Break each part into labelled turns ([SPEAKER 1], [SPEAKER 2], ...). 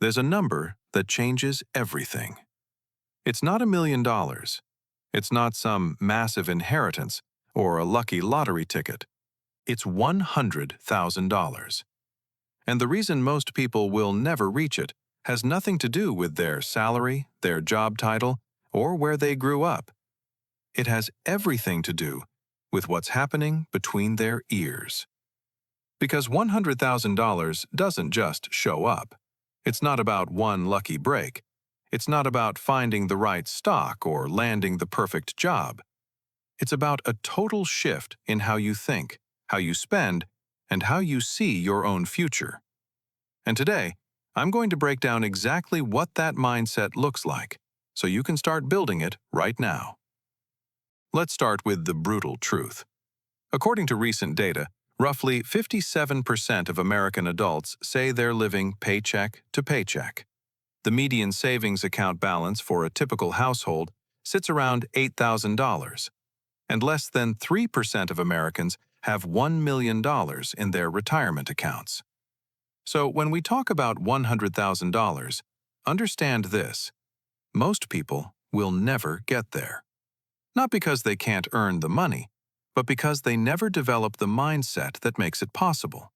[SPEAKER 1] there's a number that changes everything. It's not $1 million. It's not some massive inheritance or a lucky lottery ticket. It's $100,000. And the reason most people will never reach it has nothing to do with their salary, their job title, or where they grew up. It has everything to do with what's happening between their ears. Because $100,000 doesn't just show up. It's not about one lucky break. It's not about finding the right stock or landing the perfect job. It's about a total shift in how you think, how you spend, and how you see your own future. And today, I'm going to break down exactly what that mindset looks like, so you can start building it right now. Let's start with the brutal truth. According to recent data, roughly 57% of American adults say they're living paycheck to paycheck. The median savings account balance for a typical household sits around $8,000, and less than 3% of Americans have $1 million in their retirement accounts. So when we talk about $100,000, understand this: most people will never get there. Not because they can't earn the money, but because they never develop the mindset that makes it possible.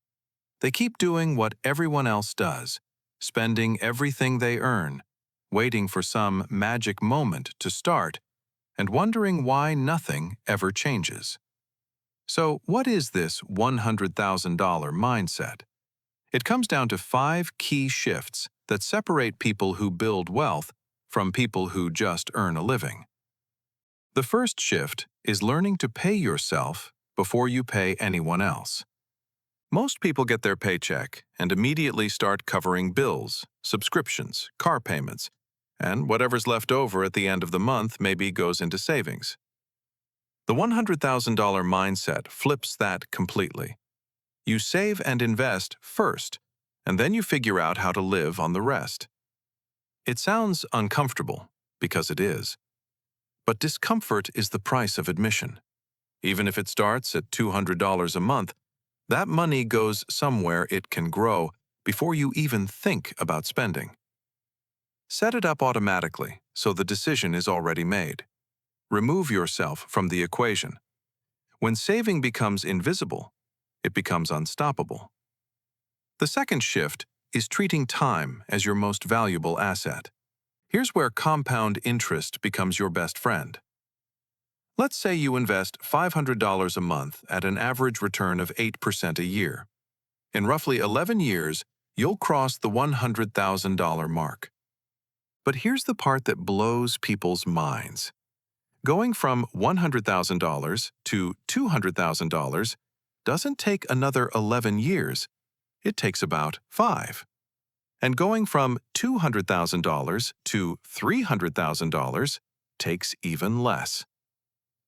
[SPEAKER 1] They keep doing what everyone else does, spending everything they earn, waiting for some magic moment to start, and wondering why nothing ever changes. So what is this $100,000 mindset? It comes down to 5 key shifts that separate people who build wealth from people who just earn a living. The first shift is learning to pay yourself before you pay anyone else. Most people get their paycheck and immediately start covering bills, subscriptions, car payments, and whatever's left over at the end of the month maybe goes into savings. The $100,000 mindset flips that completely. You save and invest first, and then you figure out how to live on the rest. It sounds uncomfortable, because it is. But discomfort is the price of admission. Even if it starts at $200 a month, that money goes somewhere it can grow before you even think about spending. Set it up automatically so the decision is already made. Remove yourself from the equation. When saving becomes invisible, it becomes unstoppable. The second shift is treating time as your most valuable asset. Here's where compound interest becomes your best friend. Let's say you invest $500 a month at an average return of 8% a year. In roughly 11 years, you'll cross the $100,000 mark. But here's the part that blows people's minds. Going from $100,000 to $200,000 doesn't take another 11 years. It takes about 5. And going from $200,000 to $300,000 takes even less.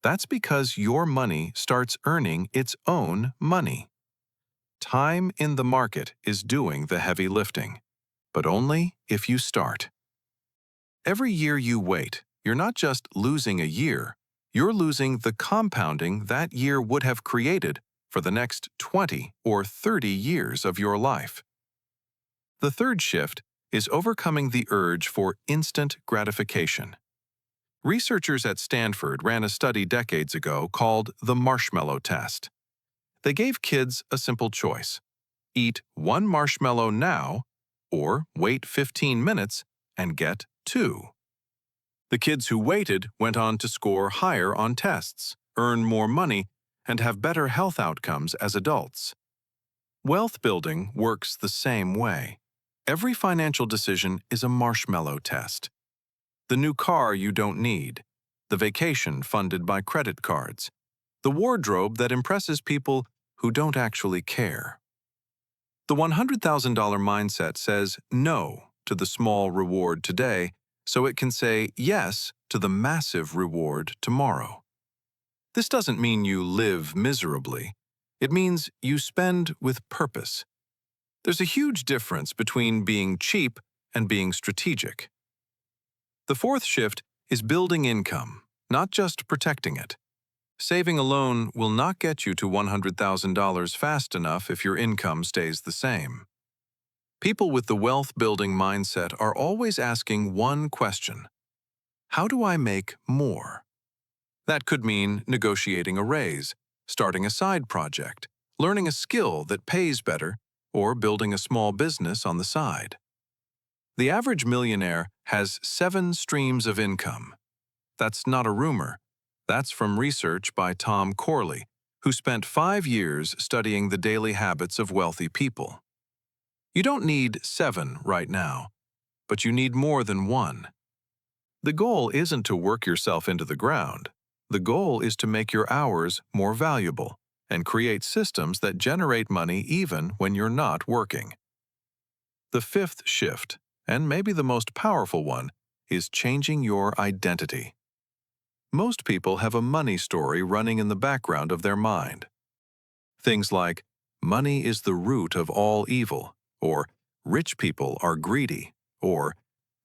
[SPEAKER 1] That's because your money starts earning its own money. Time in the market is doing the heavy lifting, but only if you start. Every year you wait, you're not just losing a year, you're losing the compounding that year would have created for the next 20 or 30 years of your life. The third shift is overcoming the urge for instant gratification. Researchers at Stanford ran a study decades ago called the marshmallow test. They gave kids a simple choice: eat 1 marshmallow now, or wait 15 minutes and get 2. The kids who waited went on to score higher on tests, earn more money, and have better health outcomes as adults. Wealth building works the same way. Every financial decision is a marshmallow test. The new car you don't need, the vacation funded by credit cards, the wardrobe that impresses people who don't actually care. The $100,000 mindset says no to the small reward today so it can say yes to the massive reward tomorrow. This doesn't mean you live miserably. It means you spend with purpose. There's a huge difference between being cheap and being strategic. The fourth shift is building income, not just protecting it. Saving alone will not get you to $100,000 fast enough if your income stays the same. People with the wealth-building mindset are always asking one question: how do I make more? That could mean negotiating a raise, starting a side project, learning a skill that pays better, or building a small business on the side. The average millionaire has 7 streams of income. That's not a rumor. That's from research by Tom Corley, who spent 5 years studying the daily habits of wealthy people. You don't need 7 right now, but you need more than 1. The goal isn't to work yourself into the ground. The goal is to make your hours more valuable and create systems that generate money even when you're not working. The 5th shift, and maybe the most powerful one, is changing your identity. Most people have a money story running in the background of their mind. Things like, money is the root of all evil, or rich people are greedy, or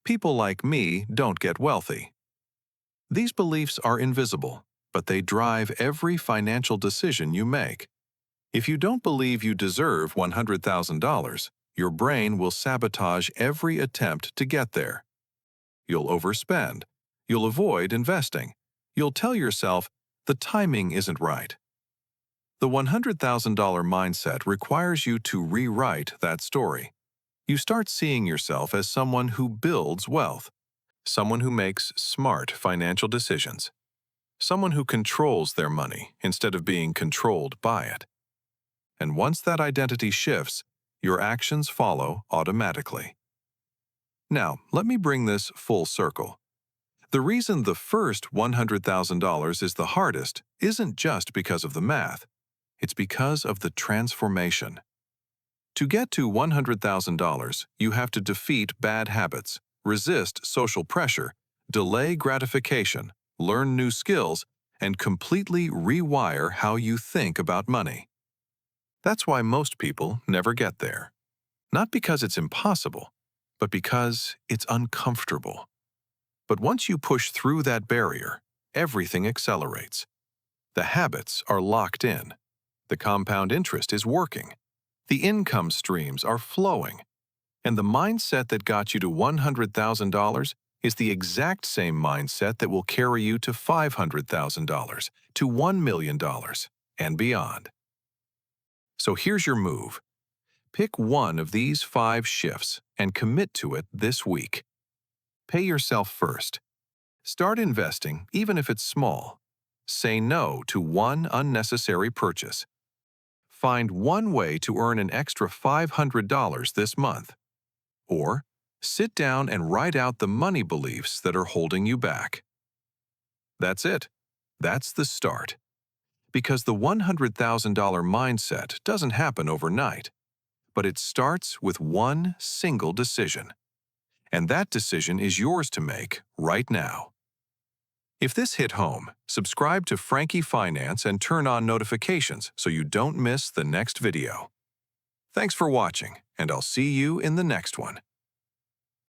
[SPEAKER 1] people like me don't get wealthy. These beliefs are invisible, but they drive every financial decision you make. If you don't believe you deserve $100,000, your brain will sabotage every attempt to get there. You'll overspend. You'll avoid investing. You'll tell yourself, the timing isn't right. The $100,000 mindset requires you to rewrite that story. You start seeing yourself as someone who builds wealth, someone who makes smart financial decisions, someone who controls their money instead of being controlled by it. And once that identity shifts, your actions follow automatically. Now, let me bring this full circle. The reason the first $100,000 is the hardest isn't just because of the math. It's because of the transformation. To get to $100,000, you have to defeat bad habits, resist social pressure, delay gratification, learn new skills, and completely rewire how you think about money. That's why most people never get there. Not because it's impossible, but because it's uncomfortable. But once you push through that barrier, everything accelerates. The habits are locked in. The compound interest is working. The income streams are flowing. And the mindset that got you to $100,000 is the exact same mindset that will carry you to $500,000, to $1 million, and beyond. So here's your move. Pick one of these 5 shifts and commit to it this week. Pay yourself first. Start investing, even if it's small. Say no to one unnecessary purchase. Find one way to earn an extra $500 this month. Or sit down and write out the money beliefs that are holding you back. That's it. That's the start. Because the $100,000 mindset doesn't happen overnight, but it starts with one single decision. And that decision is yours to make right now. If this hit home, subscribe to Frankie Finance and turn on notifications so you don't miss the next video. Thanks for watching, and I'll see you in the next one.